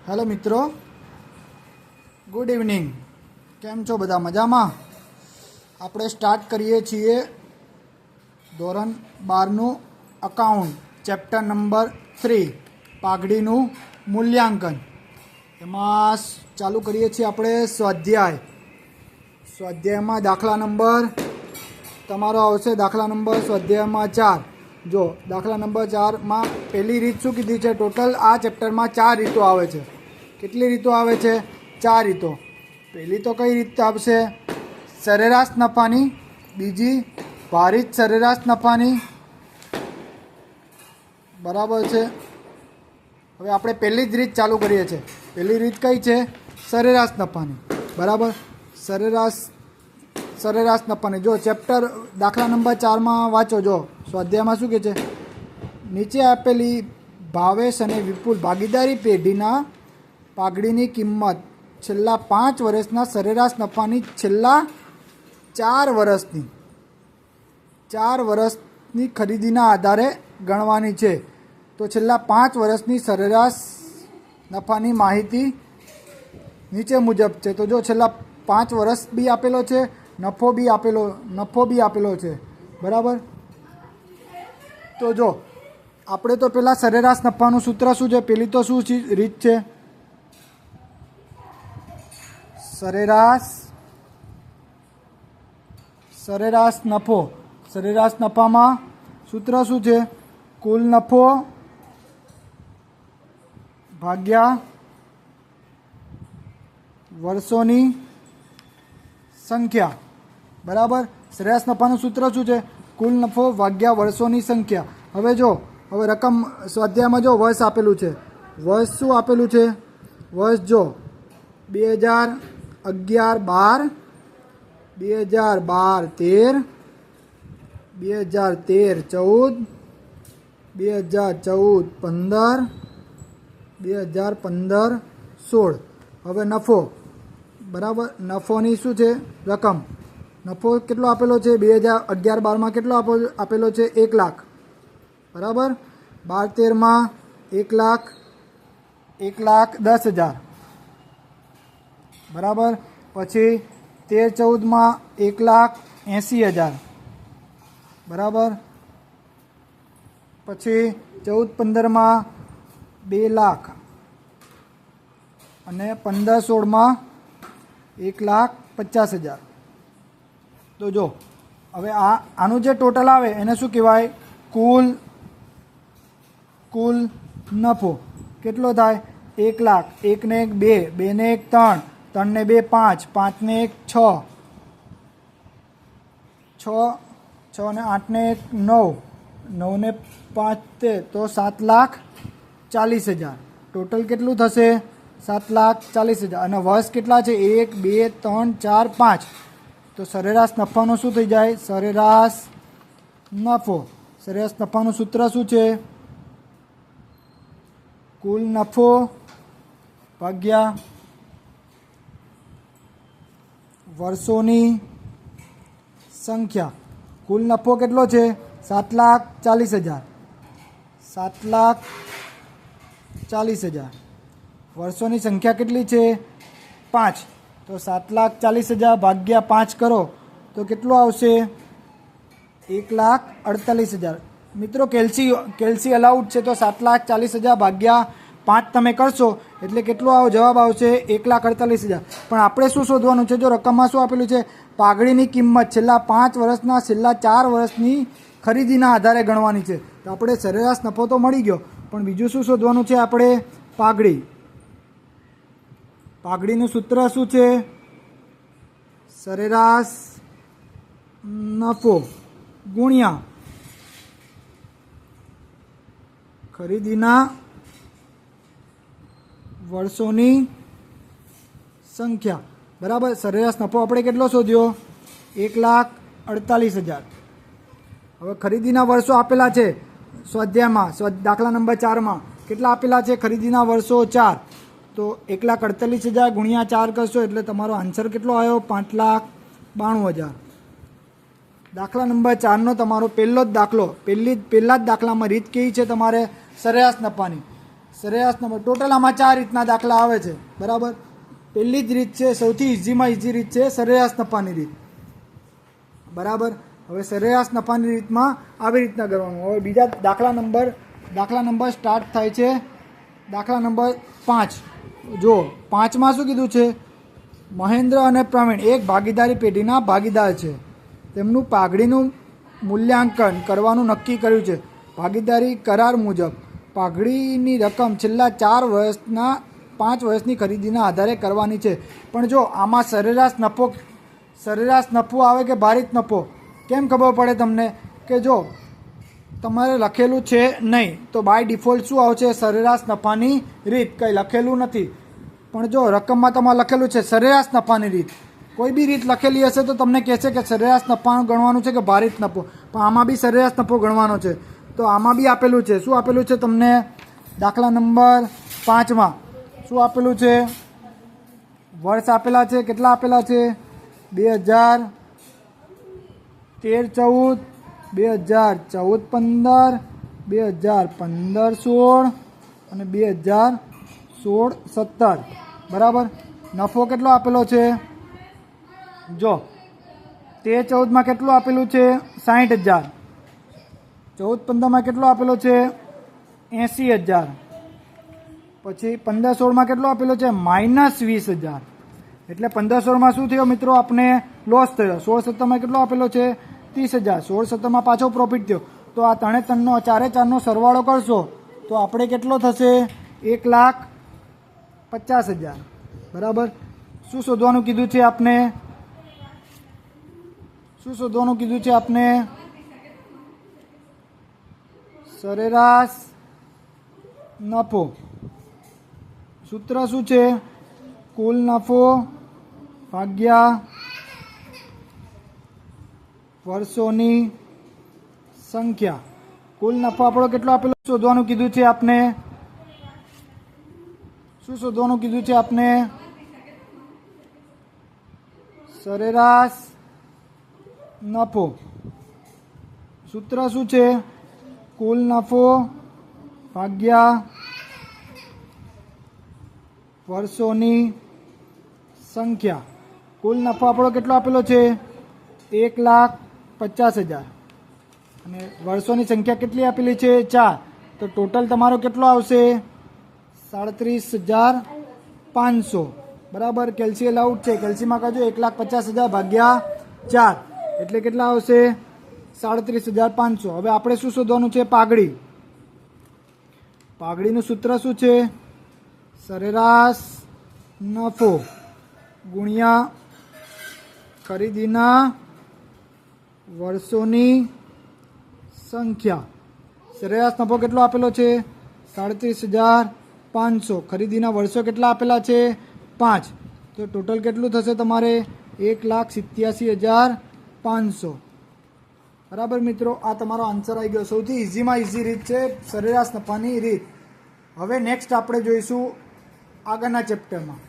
Hello મિત્રો, good evening. કેમ છો બધા? મજામાં? આપણે સ્ટાર્ટ કરીએ છીએ ધોરણ 12નું અકાઉન્ટ, ચેપ્ટર નંબર 3, પાઘડીનું મૂલ્યાંકન. એમાં ચાલુ કરીએ છીએ આપણે સ્વાધ્યાયમાં દાખલા નંબર તમારો આવશે. દાખલા નંબર સ્વાધ્યાયમાં 4. જો દાખલા નંબર 4માં પહેલી રીત શું કીધી છે? ટોટલ આ ચેપ્ટરમાં 4 રીતો આવે છે. કેટલી રીતો આવે છે? 4 રીતો. પહેલી તો કઈ રીત આવશે? સરેરાશ નફાની. બીજી ભારિત સરેરાશ નફાની. બરાબર છે. હવે આપણે પહેલી જ રીત ચાલુ કરીએ છીએ. પહેલી રીત કઈ છે? સરેરાશ નફાની. બરાબર, સરેરાશ નફાની. જો ચેપ્ટર દાખલા નંબર 4માં વાંચો. જો સ્વાધ્યાયમાં શું કહે છે? નીચે આપેલી ભાવેશ અને વિપુલ ભાગીદારી પેઢીના પાઘડીની કિંમત છેલ્લા 5 વર્ષના સરેરાશ નફાની છેલ્લા 4 વર્ષની ખરીદીના આધારે ગણવાની છે. તો છેલ્લા 5 વર્ષની સરેરાશ નફાની માહિતી નીચે મુજબ છે. તો જો છેલ્લા 5 વર્ષ બી આપેલો છે, નફો બી આપેલો છે. બરાબર. તો જો આપણે તો પહેલાં સરેરાશ નફાનું સૂત્ર શું છે? પેલી તો શું રીત છે? સરેરાશ નફો. સરેરાશ નફામાં સૂત્ર શું છે? કુલ નફો ભાગ્યા વર્ષોની સંખ્યા. બરાબર. સરેરાશ નફાનું સૂત્ર શું છે? કુલ નફો ભાગ્યા વર્ષોની સંખ્યા. હવે રકમ સ્વાધ્યાયમાં જો વર્ષ આપેલું છે. વર્ષ શું આપેલું છે? વર્ષ જો 2011-12, 2012-13, 2013-14, 2014-15, 2015-16. હવે નફો. બરાબર. નફોની શું છે રકમ? નફો કેટલો આપેલો છે? 2011-12માં કેટલો આપેલો છે? 1 લાખ. બરાબર. 12-13માં 1,10,000. બરાબર. પછી 13-14માં 1,80,000. બરાબર. પછી 14-15માં 2 લાખ અને 15-16માં 1,50,000. તો જો હવે આનું જે ટોટલ આવે એને શું કહેવાય? કુલ નફો. કેટલો થાય? 1 લાખ. 1 ને 1 2, 2 ને 1 3, 3 ને 2 5, 5 ને 1 6, 6 ને 8 ને 1 9, 9 ને 5 13, તો 7,40,000. ટોટલ કેટલું થશે? 7,40,000. અને વર્ષ કેટલા છે? 1 2 3 4 5. તો સરેરાશ નફાનું શું થઈ જાય? સરેરાશ નફાનું સૂત્ર શું છે? કુલ નફો ભાગ્યા વર્ષોની સંખ્યા. કુલ નફો કેટલો છે? 7,40,000. 7,40,000. વર્ષોની સંખ્યા કેટલી છે? 5. તો 7,40,000 ભાગ્યા 5 કરો તો કેટલું આવશે? 1,48,000. મિત્રો કેલ્સી અલાઉડ છે. તો 7,40,000 ભાગ્યા 5 તમે કરશો એટલે કેટલો જવાબ આવશે? 1,48,000. પણ આપણે શું શોધવાનું છે? જો રકમમાં શું આપેલું છે? પાઘડીની કિંમત છેલ્લા 5 વર્ષના છેલ્લા 4 વર્ષની ખરીદીના આધારે ગણવાની છે. તો આપણે સરેરાશ નફો તો મળી ગયો, પણ બીજું શું શોધવાનું છે આપણે? પાઘડીનું સૂત્ર શું છે? સરેરાશ નફો ગુણ્યા ખરીદીના વર્ષોની સંખ્યા. બરાબર. સરેરાશ નફો આપણે કેટલો શોધ્યો? 1,48,000. હવે ખરીદીના વર્ષો આપેલા છે સ્વાધ્યાયમાં. દાખલા નંબર 4માં કેટલા આપેલા છે? ખરીદીના વર્ષો 4. તો 1,48,000 ગુણ્યા 4 કરશો એટલે તમારો આન્સર કેટલો આવ્યો? 5,92,000. દાખલા નંબર 4નો તમારો પહેલો જ દાખલો. પહેલા જ દાખલામાં રીત કેવી છે તમારે? સરેરાશ નફાની. સરેરાશ નફો ટોટલ આમાં 4 રીતના દાખલા આવે છે, બરાબર. પહેલી જ રીત છે, સૌથી ઇઝીમાં ઇઝી રીત છે સરેરાશ નફાની રીત, બરાબર. હવે સરેરાશ નફાની રીતમાં આવી રીતના કરવાનું. હવે બીજા દાખલા નંબર સ્ટાર્ટ થાય છે. દાખલા નંબર 5. જો 5માં શું કીધું છે? મહેન્દ્ર અને પ્રવીણ એક ભાગીદારી પેઢીના ભાગીદાર છે. તેમનું પાઘડીનું મૂલ્યાંકન કરવાનું નક્કી કર્યું છે. ભાગીદારી કરાર મુજબ પાઘડીની રકમ છેલ્લા 5 વર્ષની ખરીદીના આધારે કરવાની છે. પણ જો આમાં સરેરાશ નફો આવે કે ભારિત નફો કેમ ખબર પડે તમને? કે જો તમારે લખેલું છે નહીં તો બાય ડિફોલ્ટ શું આવશે? સરેરાશ નફાની રીત. કંઈ લખેલું નથી, પણ જો રકમમાં તમારે લખેલું છે સરેરાશ નફાની રીત. કોઈ બી રીત લખેલી હશે તો તમને કહેશે કે સરેરાશ નફાનું ગણવાનું છે કે ભારિત નફો, પણ આમાં બી સરેરાશ નફો ગણવાનો છે. તો આમાં બી આપેલું છે. શું આપેલું છે તમને? દાખલા નંબર 5માં શું આપેલું છે? વર્ષ આપેલા છે. કેટલા આપેલા છે? 2013-14, 2014-15, 2015-16 અને 2016-17, બરાબર. નફો કેટલો આપેલો છે? જો 13-14માં કેટલું આપેલું છે? 60,000. 14-15માં કેટલો આપેલો છે? 80,000. પછી 15-16માં કેટલો આપેલો છે? -20,000. એટલે 15-16માં શું થયો મિત્રો? આપણે લોસ થયો. 16-17માં કેટલો આપેલો છે? 30,000. 16-17માં પાછો પ્રોફિટ થયો. તો આ 4નો સરવાળો કરશો તો આપણે કેટલો થશે? 1,50,000, બરાબર. શું શોધવાનું કીધું છે આપને? સરેરાશ નફો. સૂત્ર શું છે? કુલ નફો ભાગ્યા વર્ષોની સંખ્યા. કુલ નફો આપણો કેટલો આપેલો? શોધવાનું કીધું છે આપને. શું શોધવાનું કીધું છે આપને? સરેરાશ નફો. સૂત્ર શું છે? કુલ નફો ભાગ્યા વર્ષોની સંખ્યા. કુલ નફો આપણો કેટલો આપેલો છે? 1,50,000 અને વર્ષોની સંખ્યા કેટલી આપેલી છે? 4. તો ટોટલ તમારો કેટલો આવશે? 37,500, બરાબર. કેલ્સીએલ આઉટ છે. કેલ્સીમાં કાઢો 1,50,000 ભાગ્યા 4 એટલે કેટલા આવશે? 37,500. હવે આપણે શું શોધવાનું છે? પાઘડી. પાઘડીનું સૂત્ર શું છે? સરેરાશ નફો ગુણ્યા ખરીદીના વર્ષોની સંખ્યા. સરેરાશ નફો કેટલો આપેલો છે? 37,500. ખરીદીના વર્ષો કેટલા આપેલા છે? 5. તો ટોટલ કેટલું થશે તમારે? 1,87,500, બરાબર. મિત્રો આ તમારો આન્સર આવી ગયો. સૌથી ઇઝીમાં ઇઝી રીત છે સરેરાશ નફાની રીત. હવે નેક્સ્ટ આપણે જોઈશું આગળના ચેપ્ટરમાં.